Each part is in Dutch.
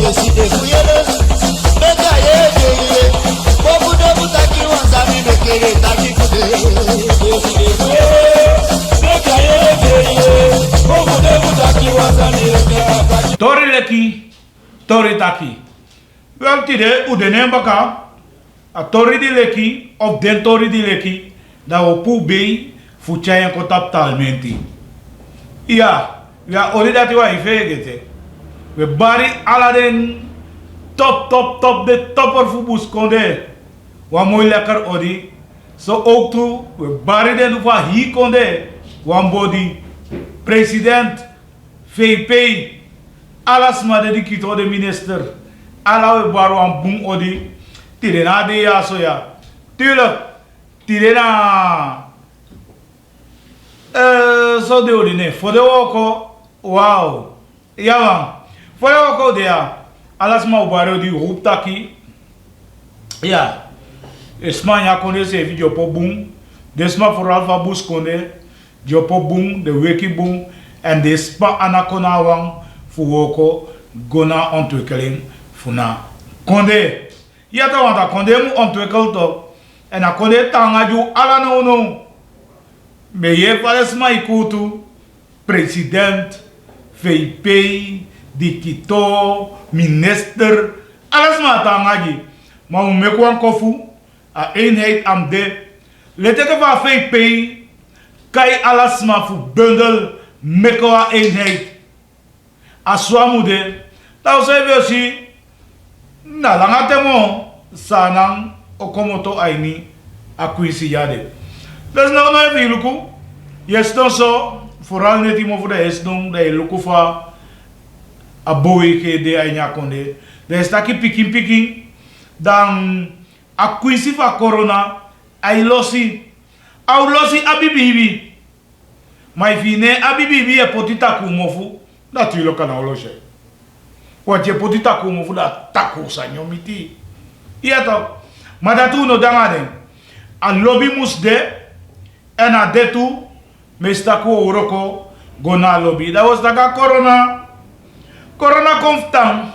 Yeside fuyele, meka ye. Bobu debu taki wanzami mekere taki kude. Yeside fuyele, meka ye. Bobu debu taki wanzami mekere taki. Tori leki, tori taki. Wel tide udene baka. A tori di leki of den tori di leki. Da opu bei fuchayen kotap talmenti. Ja, ori dati wa ifegete. We bari aladen top de topper fubus konde. Wa mooi lekker odi. So ook toe, we bari den wa hi konde. Wan body president VP alas ma de kito de minister. Ala we baru an boom odi. Tirena de ya so ya. Tuurlijk. Tirena so de odi ne. Voor de woko. Wow. Ja man. Voor de woko de ya. Alas ma baru di roep taki. Ja. Esmanya konde se video po boom. Desma vooral van bus konde. Jopo boom, de weki boom. En de spa anakona wang. Voor woko. Gona ontwikkeling. Funa. Konde. Ja toch want dat konde mu ontwikkeld toch. En dat konde tangaju ala no. Me je palesma ikutu. President. VP. Dikito. Minister. Alles maar tangaji. Maar we mekwan kofu. A eenheid am de. Let ik van VP. Kai alles maar voor bundel. Mekwa eenheid. Aswamude. Dat is even zien. Na langatemo sanang okomoto aini akwisi yade. Dus nou nou even luku. Yes dan zo vooral net iemand voor de is doen de luku fa aboy ke de ainya konde. De staki picking dan akwisi fa corona ai losi. Au losi abibibi. Maar fine abibibi e potita kumofu. Natuurlijk kan au losi. Want je potita como fuda tako sa nyomiti. Iya to. Madatu no dangane. A lobby musde en a detu mestako uroko gona lobby. Dat was daga corona. Corona konftan.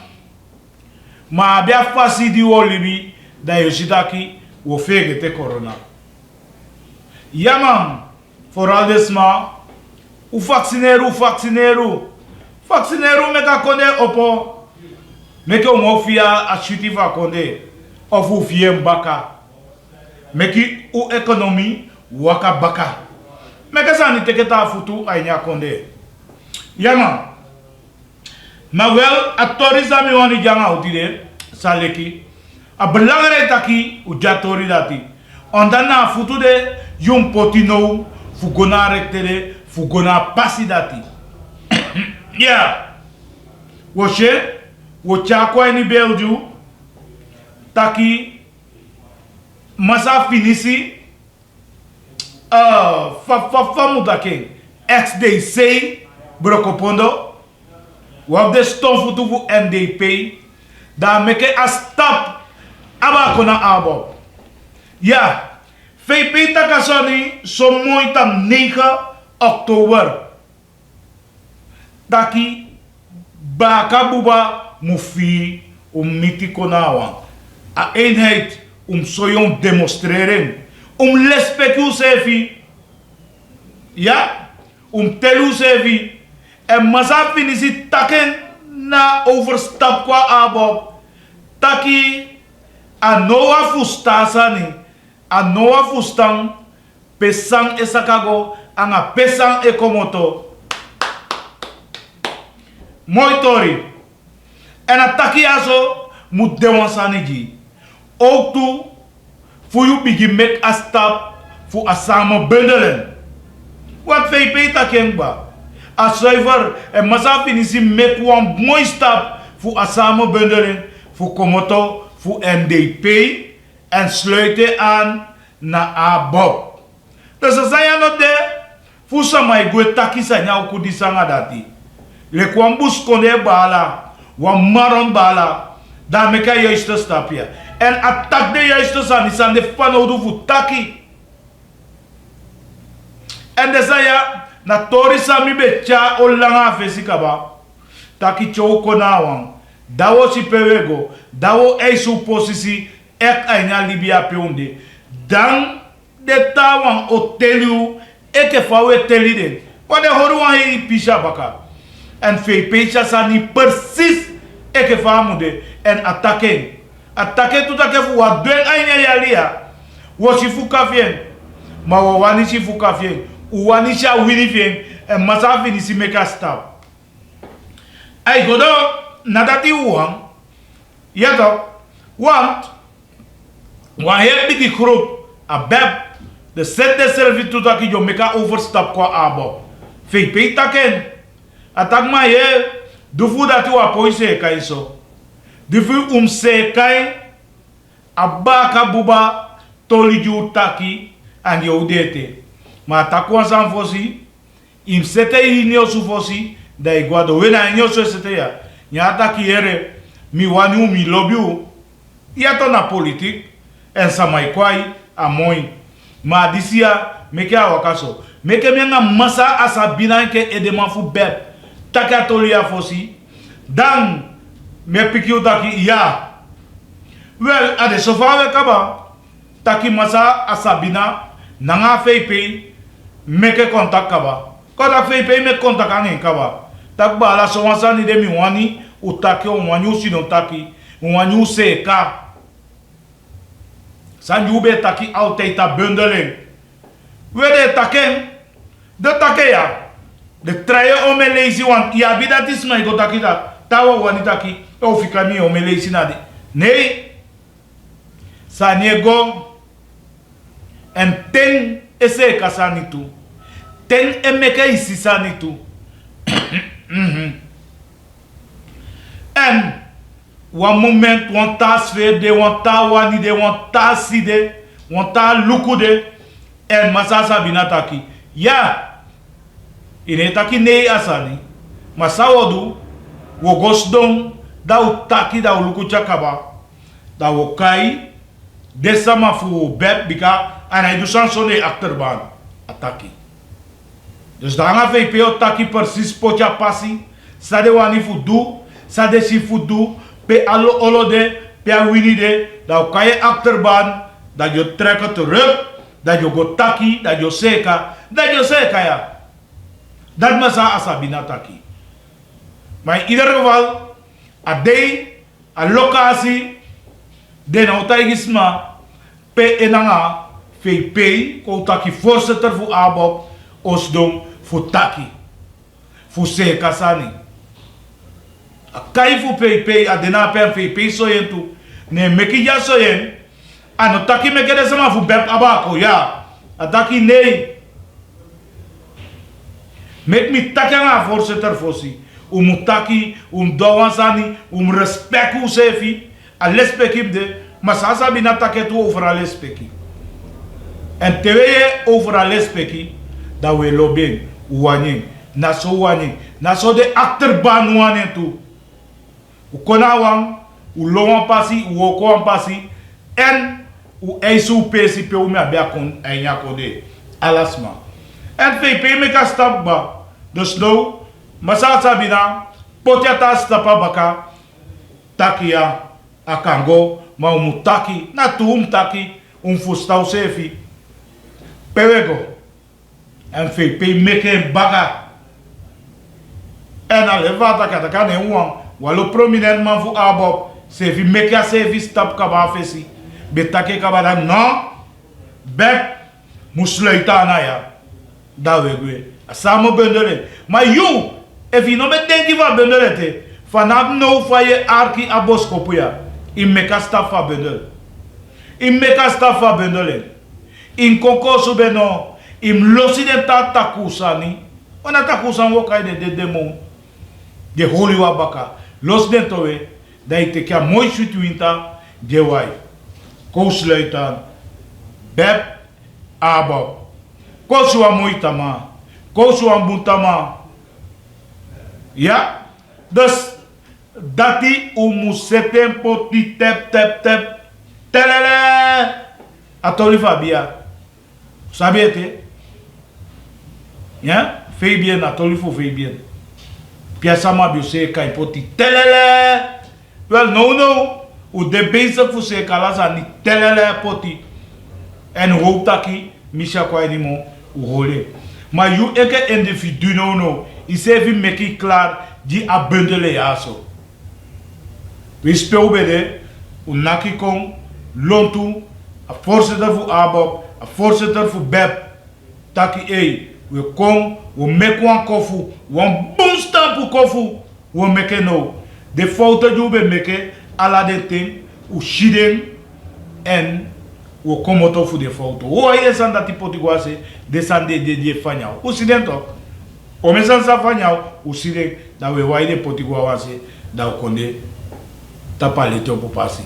Ma abia fasi di olibi da yoshidaki wo fege te corona. Yaman vooral desma u vaccineru. Vaccineru meka konde opo. Meki omofia a chutiva konde. Of u fiem baka. Meki u economy waka baka. Meka sani teketa futu ainya konde. Yama. Maar wel, a torisa mi wani janga utide. Saleki. A belangrijke taki u jatori dati. Ondana futu de yung potino. Fugona rektere. Fugona pasi dati. Yeah. Washe. Wochakwa ini belju. Taki. Masa finisi. Famutake. Ex-day say. Brokopondo. Wap de stonfutu fu NDP. Da meke a stop. Aba kona abo. Ja. VP takasoni. So mooi tam 9 oktober. Taki. Baka buba mufi miti konawa. A eenheid soyon demonstreren. Lespeku sefi. Ja. Telu sefi. En masa finisi taken na overstap kwa abo. Taki a noa fustasani. A noa fustan pesang esakago anga pesang ekomoto. Mooi tori. En ataki aso moet dewansani ji. Ook toe voor je begin make a stap voor a samen bundelen. Wat VP takengba. A zuiver en masa finisi make one mooi stap voor a samen bundelen. Voor komoto, voor NDP. En sluiten aan na ABOP. Dus ze zijn nog de. Voor samai goe taki sa nyau kudisanga dati. Le kwambus konde bala. Wan maron bala. Dan meka juiste stapje. En attack de juiste san. Is aan de fanodu voor taki. En de saya. Na tori sami becha olanga fesikaba. Taki choko na wang. dawo si pewego, dawo eisu posisi ek aina Libya peonde. Dan de tawan otelu eke fawe telide. Wat de horuan hi pisha baka. En fei pecha sani persis eke famude en atake. Atake tutake fu wa dwen aina yalia. Wo si fu kafien. Ma wo wani si fu kafien. Uwani sha wini fien. En masa fini si meka stop. Ay godo nadati uwang. Yato. Want. Wan heel bigi groep. A beb. De set de service tutaki jo meka overstap kwa abo. Fei pei taken. Atak ma ye. Dufu dati wa poise kai so. Dufu se kai. Abaka buba. Toliju taki. And yo dete. Ma takwa san fosi. Im sete inyo su fosi. Da iguado. Wena inyo su sete ya. Nyata ki ere. Mi wani mi lobiu. Yato na politik. En samai kwai. Amoy. Ma disia. Meke awakaso. Meke mianga masa asa binanke edeman fu beb. Taka tolia fosi. Dan. Me pikiu taki ya. Well, ade sofawe kaba. Taki masa asabina nanga feipe meke kontak kaba. Kota feipe me kontak angen kaba. Tak bala so wansani de mi wani utake o wani usino taki wani useka. Sanjube taki alteita bundeling. Wede taken de takeya. De traye o me lazy want ya bidatis mai go taki da. Tawa wani taki o fikami o me lazy nade. Nee. Saniego en ten ese kasanitu. Ten emeka isisanitu. En one moment one ta sfede, one ta wanide, one ta side, one ta lukude. En masasa binataki. Ya. Inetaki nei asani. Masawodu. Wogosdom. Da utaki da uluku chakaba. Da wokai. Desama fu beb bika. En hij doet zo'n achterbaan. Ataki. Dus dan gaan we veel taki precies potja passi. Sade wani fudu. Sade si fudu. Pe allo olode. Pe winide. Dan kan je achterbaan. Dat je trekken terug. Dat je go taki. Dat je seka. Dat je seka ja. Dat masa asabina taki. Maar in ieder geval. A day. A locatie. De nou taigisma. Pe enanga. Fei pei, ko taki voorzitter voor ABOP, osdom voor taki. Voor seka sani. A kai voor pei pei, a dena pen fei pei so yen tu. Ne meki ya so yen. Ano taki meke de sama voor beb abako, ya. A taki nee. Mek mi taki nga voorzitter fosi. Taki, dowan sani, respect u sefi. A lespekip de, masasa bina taketu over a lespeki. En terwijl overal lespeki, dat we lopen, uwanyen, na so de achterbaan uwanyen toe. U konawang, u lowan pasi, u okoan pasi, en u eisu pesi pe u me abia kon enya kode, alasma. En VP me ka stap ba, dus nou, masasa bina, potjata stapa baka, takia, akango, ma umutaki, na tu umtaki, fustau sefi. Pewego en VP meke baga en alevata kataka ne wan walo prominent man fu ABOP se vi meke a service stap kaba fesi betake kaba da non bek musleita na ya da wegwe asamo bendele ma you if you no be denki va bendele te fanab no faye arki aboskopu ya im meka stap fa bendele im meka stap fa bendele in konkosu beno im losi de takusani ona takusan wokai de demo de holi wa baka los den towe da ite kya mooi suitwinta de wai kousluitan beb abo kosu wa moitama kosu wa buntama ya dus dati umuseten poti tep telele atoli fabia sabe te ya fei bien atoli fo fei bien piasa ma biose kai poti telele Wel, nou, hoe de bezig voor zich kalas aan die telele poti. En hoop dat ik, Misha kwa ni mo, uhole. Maar you eke individu no, is even make it klaar, die a bundele ja zo. We speel bij de, unaki kong, lontu, a voorzitter voor ABOP, a voorzitter voor BEP. Taki we kom, we make one kofu, one boom stamp voor kofu, we make no. De fouten die we make, ala de ting, u shiden en we komen toch voor de foto. Hoe is aan dat die potiguase descende de fanyao? U shiden toch? O mesan sa fanyao, u shiden dat we waai de potiguase dat we konde tapalete op passi.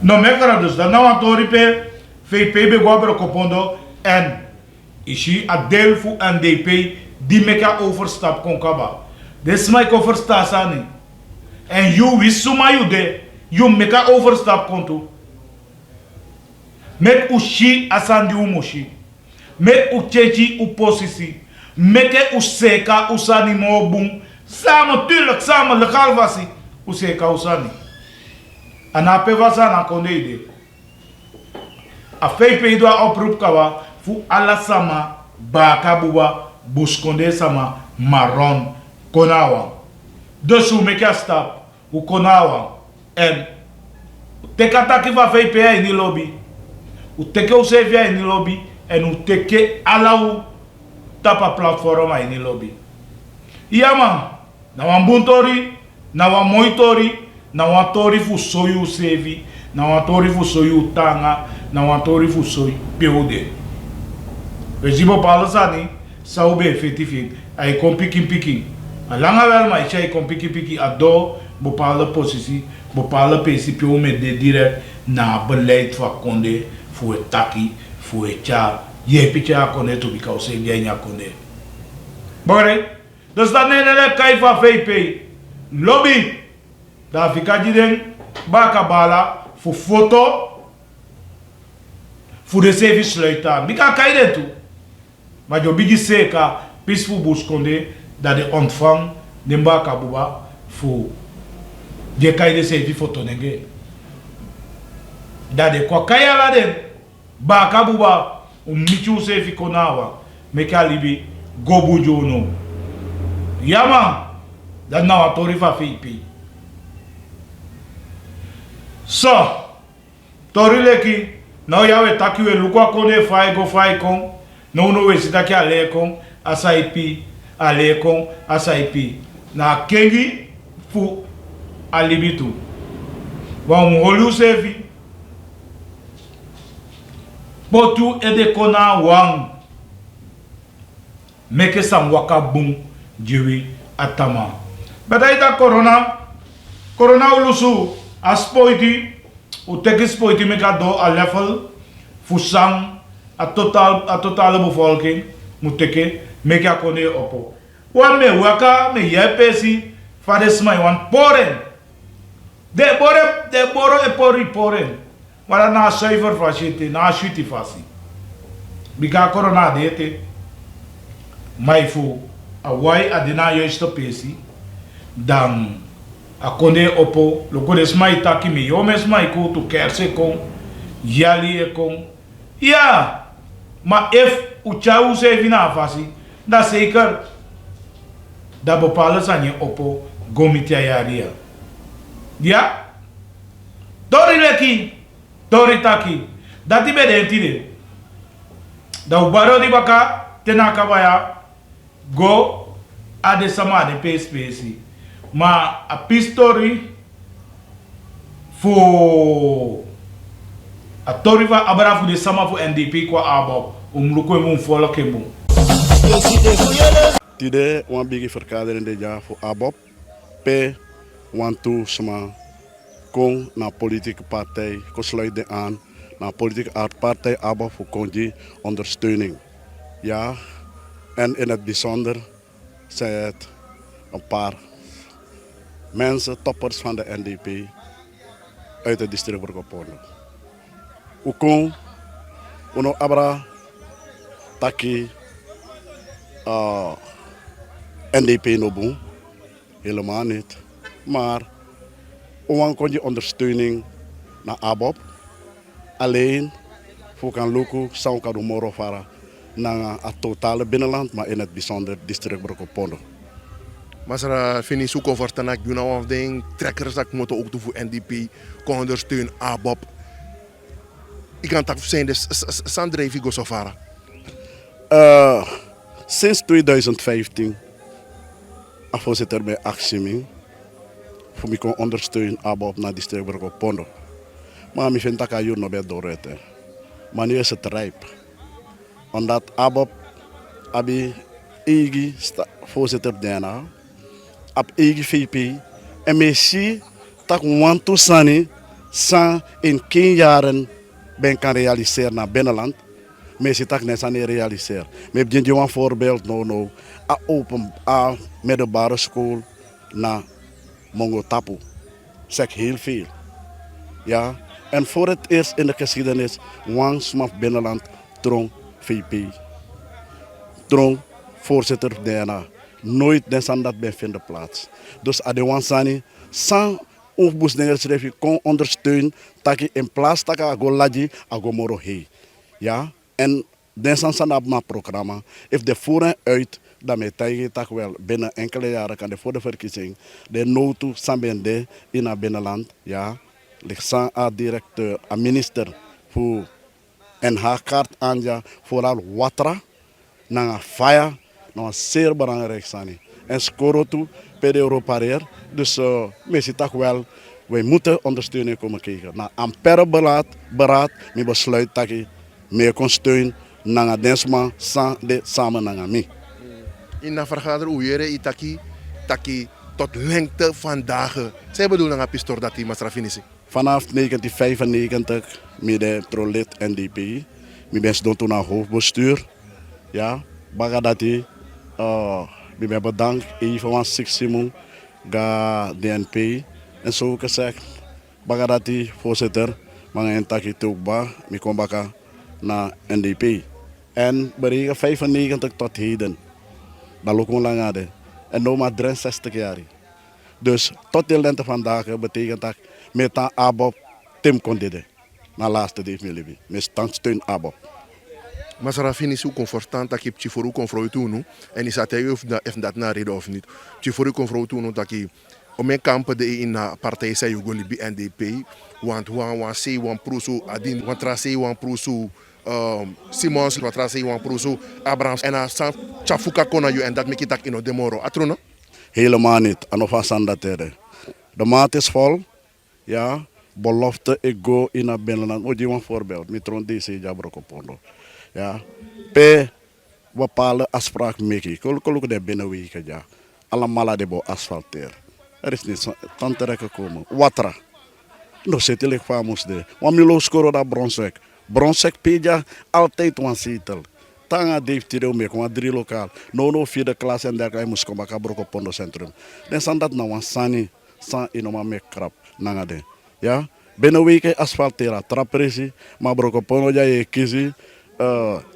No me kara dus dat nou aan toripe VP be guabro kopondo en ishi a deel voor NDP die meka overstap kon kaba. Des mij oversta sani. En you wisuma you de you meka overstap konto. Met ushi asandi umoshi. Met uchechi uposisi. Meke useka usani mobum. Samen tuurlijk samen legaal wasi. Useka usani. Anape wasa na konde a VP doa oproep kawa fu ala sama baka buba buskonde sama marron konawa. Dus u make a stap u konawa en teke ataki va VP in die lobby. U teke u sevia in die lobby en u teke ala u tapa platforma in die lobby. Ja man, na wan buntori, na wan moitori, na wan tori fu soyu sevi, na wan tori fu soyu tanga, na wan tori fu soyu peode. We zien bepaalde zaken, zou bij 50-50. Hij komt piki. En langer wel, maar hij komt piki. Ado bepaalde positie, bepaalde principe met de direct na beleid van konde, voor het taki, voor het jaar. Je hebt het jaar konde, to bika ose, jij niet konde. Begrijp? Dus dat nee, kai van VP. Lobby. Daar fika jiden, baka bala, voor foto, voor de service sluiten. Bika kai den toe. Maar je bigi zeker peaceful bush konde dat de ontvang de mbaka buba voor je kai de service foto nenge. Dat de kwa kaya la den baka buba michu service konawa meka libi gobu jono. Yaman dat nou atori fa VP. So tori leki nou yawe taki we lukwa kone fai go fai kon. No we sita ki alekon asaipi alekon asaipi na kengi fu alibitu wa mholu sevi potu ede kona wang meke sam waka bum jiwi atama badaita corona ulusu aspoiti uteki spoiti meka do a level fusang a totale bevolking moet ik meka kone opo. Wan me waka me yepesi fades mai wan poren. De boro e pori poren. Wala na zuiver fascite na shuti fasi. Bika corona dete. Mai fu a wai adina juiste pesi dan a kone opo lo kone smai taki mi yo me smai ko tu kerse kon yali e kon. Ja. Maar if uchau se vina fasi, da zeker dat bepaalde sanje oppo gomitia yaria. Ja? Dori leki, dori taki. Dat die bedentide. Da ubaro di baka tenaka baya go ade sama de PSPC. Maar a pistori voor a toriva abrafu de sama fu NDP kwa abo umluko mun folo kembu. Tide wan bigi verkadering de jaar voor ABOP. P want to sama kon na politieke partij, kon sluiten aan na politieke partij ABOP voor konji ondersteuning. Ja, en in het bijzonder zijn het een paar mensen, toppers van de NDP uit het district Brugge-Pondo. Ukon, uno abra taki NDP no boom, helemaal niet. Maar Oan kon je ondersteuning naar ABOP. Alleen voor kan lukken, zou kan moro vara naar het totale binnenland, maar in het bijzonder district Brokopondo. Maar er vind ik zo comfortabel dat je of ding trekkers dat moeten ook doen voor NDP, kon ondersteunen ABOP. Ik kan het zijn dus Sandre Vigo Sofara. Sinds 2015, voorzitter bij actie, voor mij kon ondersteunen ABOP naar district Brokopondo. Maar ik vind dat ik nog bij doorrijden. Maar nu is het rijp. Omdat ABOP, abi eigen voorzitter daarna, op eigen VP, en misschien dat want to sani, san in 10 jaren ben kan realiseren naar binnenland. Maar je dat niet aan realiseren. Maar heb je een voorbeeld nou, a open a middelbare school naar Mongotapu. Zeg heel veel. Ja. En voor het eerst in de geschiedenis, Wang Smaf binnenland, Trong VP. Trong voorzitter daarna. Nooit den dat ben vinden plaats. Dus Adewan Sani, sans oefboesdingen schrijf je kon ondersteunen, dat je in plaats dat je go ladji, go moro heen. Ja. En den san op mijn programma, if de voeren uit, dat mij tegen dat wel binnen enkele jaren kan de voor de verkiezing, de noodtoe sambende in het binnenland, ja. Ligt aan directeur, aan minister voor en haar kaart aan vooral watra, naar een fire, nog zeer belangrijk zijn. En scoren toe per Europareer. Dus mensen toch wel, wij moeten ondersteuning komen krijgen. Na ampere beraad, mijn besluit dat je meer kon steunen naar Densma samen naar mij. In de vergadering hoe je taki tot lengte vandaag. Zij bedoelen een pistor dat die masrafinisi. Vanaf 1995 ben ik lid NDP. Ik ben toen naar hoofdbestuur. Ja, bagadati. Ik ben bedankt even van Simon, ga DNP. En zo gezegd, bagadati voorzitter, maar een takje toekba, ik kom baka naar NDP. En bereiken 95 tot heden. Dat loopt lang aan. En nu maar 63 jaar. Dus tot de lente vandaag betekent dat met een ABOP Tim Kondide. Na laatste deed me liefde. Met steun ABOP. Maar Sarafini is ook comfortant dat je Chiforu kon vrouwen doen. En is dat hij of dat naar reden of niet. Chiforu kon vrouwen doen dat je om mijn kampen de in de partij zei je golibi NDP. Want wan se wan prusu adin wan trase wan prusu Simons wan trase wan prusu Abrahams en a san chafuka kona je en dat make it in demoro. Atrono? Helemaal niet. En of aan dat tijden. De maat is vol. Ja. Belofte ik go in het binnenland. Moet je een voorbeeld. Met rond deze Jabrokopondo. Ja. Pe bepaalde afspraak mee. Kolok de binnenweken ja. Allemaal de bo asfalteer. Er is niet van terecht gekomen. Watra. No zit ik van moest de. Want Milo scoren dat Bronsweg. Bronsweg peja altijd een zetel. Tanga Dave Tireo mee, gewoon 3 lokaal. No vierde klas en dergelijke moest komen bij Brokopondo Centrum. Dan zijn dat nou een sani, san inoma me krap, nangade. Ja, binnen weken asfalteren, trapresi, maar Brokopondo ja je kiezen,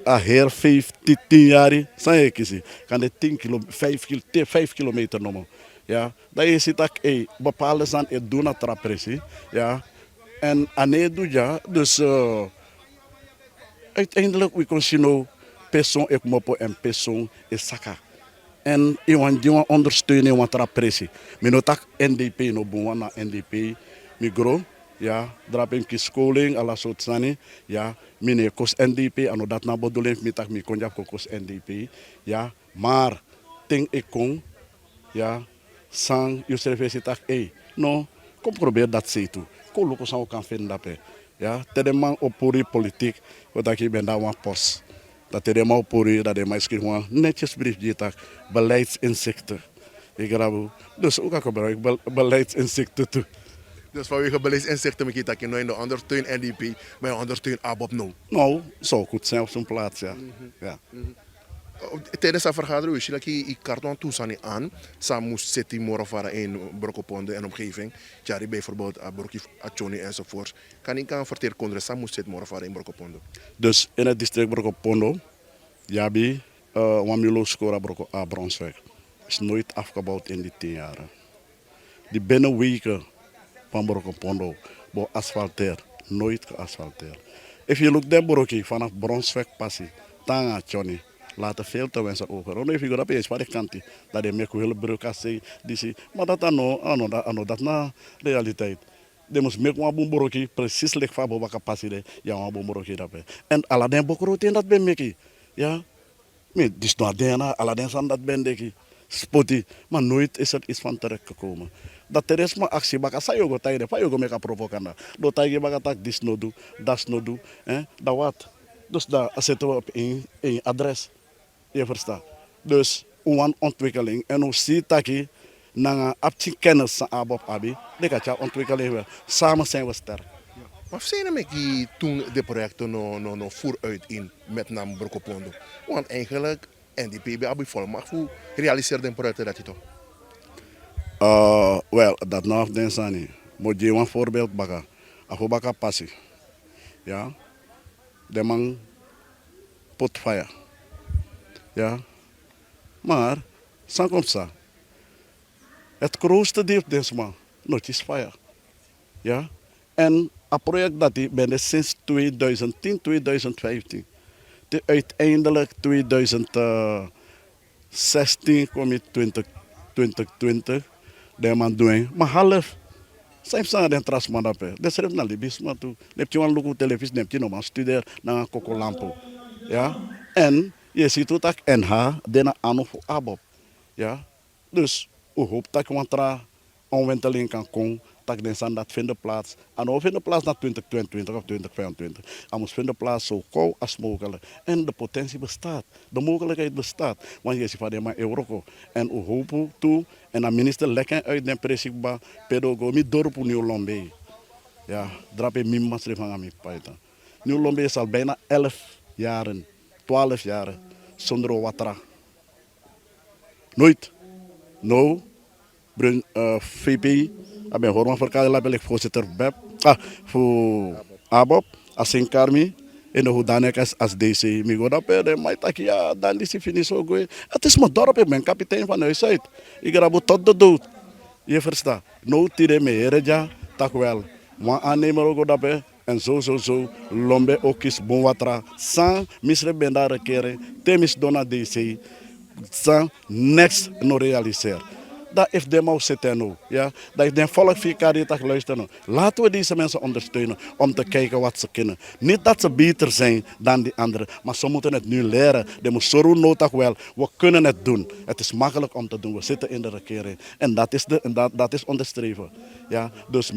a heer 15 jaar, san je kiezen, kan de 5 kilometer noemen. Ja, dat je ziet dat bepaalde zijn het doen na trapresi, ja, en ane doe ja, dus uiteindelijk we kunnen zien persoon ik mopo en persoon is saka. En iemand die ondersteunen wat trapressie. Menotak NDP no boan na NDP migro ja drap in scholing ala soort sani ja mine kos NDP ano dat na bedoeling mitak mi konja kos NDP ja maar ting ik kon ja sang je service tak no kom probeer dat ze toe. Ko loko sang kan vinden dat ja tedemang opori politiek wat ik ben daar een post. Dat de man opori dat de maar gewoon netjes brief die tak beleidsinzichten. Ik rabu. Dus ook kan gebruiken beleidsinzichten toe. Dus vanwege beleidsinzichten moet je dat je nou in de ondersteun NDP, maar je ondersteun ABOP nou. Nou, zou goed zijn op zijn plaats, ja. Ja. Tijdens de vergadering is dat je karton toestaan aan. Sam moest zitten morgen in Brokopondo en omgeving. Jari bijvoorbeeld Broki Achoni enzovoort. Kan ik aan verteren kondre Sam moest zitten morgen in Brokopondo. Dus in het district Brokopondo, Jabi, Wamilo Scora Broko A Bronsweg is nooit afgebouwd in die 10 jaar. Die binnenweken van Boroko Pondo. Bo asfalteer, nooit geasfalteerd. If je look de Boroki vanaf Bronsweg passie, Tanga Johnny, laten veel te wensen over. Ono if je gaat eens van de kant, dat je meer hele bureaucratie, maar dat dat na realiteit. De moest meer een Boroki precies ligt van Bobaka passie, ja een Boroki daarbij. En Aladdin Bokrote dat ben meki, ja. Maar dus nou DNA, Aladdin san dat ben deki. Spotty, maar nooit is er iets van terecht gekomen. Dat er is maar actie, baka sa yogo taide, pa yogo meka provocanda. Do taige baka tak dis no do, das no do, dat wat. Dus daar zetten we op één adres. Je verstaat. Dus een ontwikkeling en hoe zie taki na apti kennis sa abop abi, de katja ontwikkeling wel. Samen zijn we sterk. Maar zijn we toen de projecten no vooruit in met naam Boroko Pondo? Want eigenlijk NDP abi volmacht voor realiseren de projecten dat je toch? Wel, dat nog den sani. Moet je een voorbeeld baka. Afo baka passie. Ja. De man pot fire. Ja. Maar, sans comme ça. Het grootste deel deze man, nog is fire. Ja. En een project dat ik ben sinds 2010, 2015. Uiteindelijk 2016 kom ik 2020. De man doen, maar half. Zijn ze aan het trasman dat pe. Dat schrijft naar Libis maar toe. Neemt je een logo televisie, neemt je nog maar studeer naar een kokolampo. Ja. En je ziet ook dat NH de aan voor Abob. Ja. Dus we hopen dat je een omwenteling kan komen. Dat de zand dat vinden plaats. En we vinden plaats naar 2022 of 2025. En we vinden plaats zo gauw als mogelijk. En de potentie bestaat. De mogelijkheid bestaat. Want je ziet van de man Euroko. En we hopen toe. En de minister lekker uit de presikba. Pedagogie dorp Nieuw Lombe. Ja, drape mimasri van mijn paita. Nieuw Lombe is al bijna 11 jaren. 12 jaren. Zonder watra. Nooit. No. VPI. Ik ben Horman Verkade, ik voorzitter BEP. Voor ABOP, als in Karmi. En de hoedanigheid als DC. Ik ga dat per maar ja, dan is het finish ook. Het is mijn dorp, ik ben kapitein van huis uit. Ik ga tot de dood. Je verstaat. No tire me hereja, tak wel. Maar aannemer ook dat per. En zo. Lombe ook is bon watra. Sans misre ben daar keren. Temis dona DC. Sans next no realiseer. Dat heeft de mouw zitten. Ja? Dat heeft de volk vier keer luisteren. Laten we deze mensen ondersteunen om te kijken wat ze kunnen. Niet dat ze beter zijn dan die anderen, maar ze moeten het nu leren. De Mosoro nodig wel. We kunnen het doen. Het is makkelijk om te doen. We zitten in de regering. En dat is onderstreven. Ja? Dus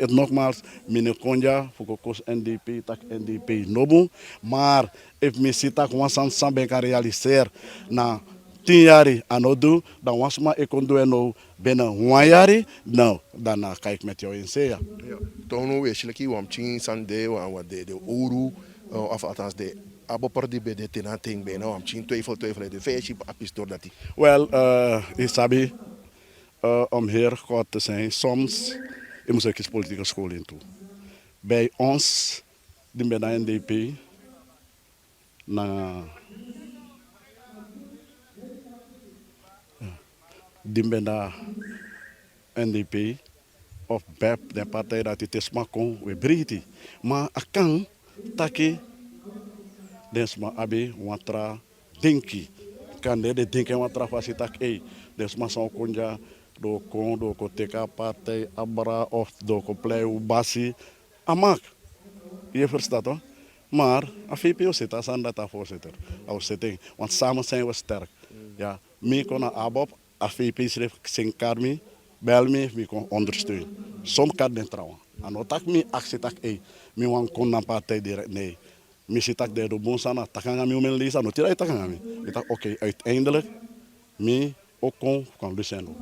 nogmaals, meneer Konja, voor koos NDP, tak NDP Nobu. Maar if me zit dat gewoon samen kan realiseren na 10 jaar aan doen, dan was maar ik kon doen binnen 1 jaar, nou, dan kijk ik met jou in zee. Toen we eigenlijk wat misschien sande, wat de oru, of althans de aboper die bij de tenating bijna, wat misschien twijfel de feestje apis door dat die. Wel, Isabi, om heel kort te zijn, soms moet ik eens politieke school in toe. Bij ons, die bij de NDP, die ben daar NDP of BEP, de partij dat het is maar kon, we breken. Maar ik kan takken, dus maar abe watra denki, kan de denken watra fasitak dus maar zo'n konja do koteka partij abra of do koplei basi, amak, je verstaat toch? Maar a VPO zit als aan dat voorzitter, want samen zijn we sterk. Ja, mij kon een abop. AVP schreef zijn karmi, bel me, ik kon ondersteunen. Soms kan het trouwen. En dan tak me actie tak, mi wan kon na partij direct, nee. Mi zit tak de bon sana, takanga mi omen lisa, no tira takanga mi. Ik dacht, oké, uiteindelijk, mi ook kan lussen.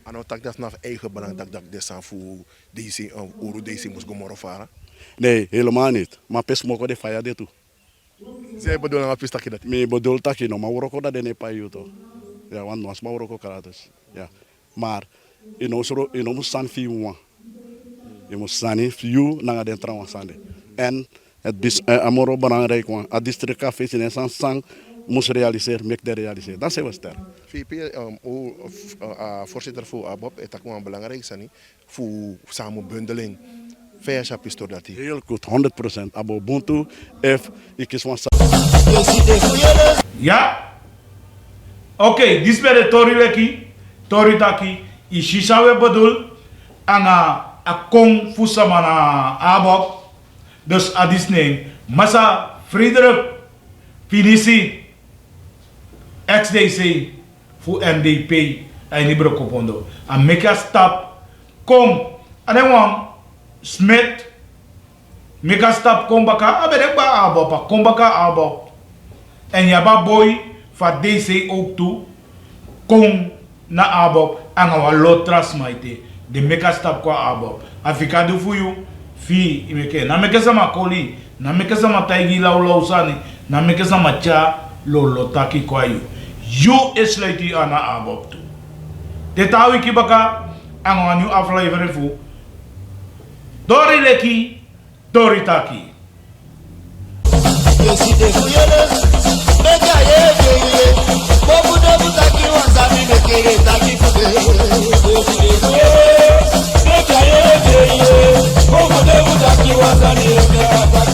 En dan tak dat naar eigen belang dat desan voor deze, uru deze moest gomorren varen? Nee, helemaal niet. Maar pes moko de faya de toe. Zij bedoelen dat pes takje dat? Mi bedoel takje, no, maar woroko dat de ne pa yuto. Ja, want was maar ook karates. Ja. Maar in ons san fiu je moet san fiu naar de trouwen sande. En het is amoro belangrijk want het district café in san sang moest realiseren, mek de realiseren. Dan zijn we sterk. VP, voorzitter voor ABOP, het is ook belangrijk voor samenbundeling. Vijf jaar pistor dat hij. Heel goed, 100%. Abo Buntu, F, ik is van Ja? Oké, dit bij de Tori Leki, Tori Taki, Ishisha we bedoel, en a kong fusama na abok, dus a Disney, Massa Friedrich, Finisi, XDC, voor NDP, en Libro Kopondo, en make a stop, kom, en dan Smith, make a stop, kom baka, abedek ba abok, kom baka abok. En jaba boy van DC ook toe. Kom na abop en gaan lot trasmaite. De meka stap kwa abop. Afika do voor you. Fi imeke. Na meke sama koli. Na meke sama taigi lau sani. Na meke sama cha lo taki kwa you. You is like you ana abop toe. De tawi ki baka en gaan nu afleveren voor. Dori leki, Dori taki. Yes,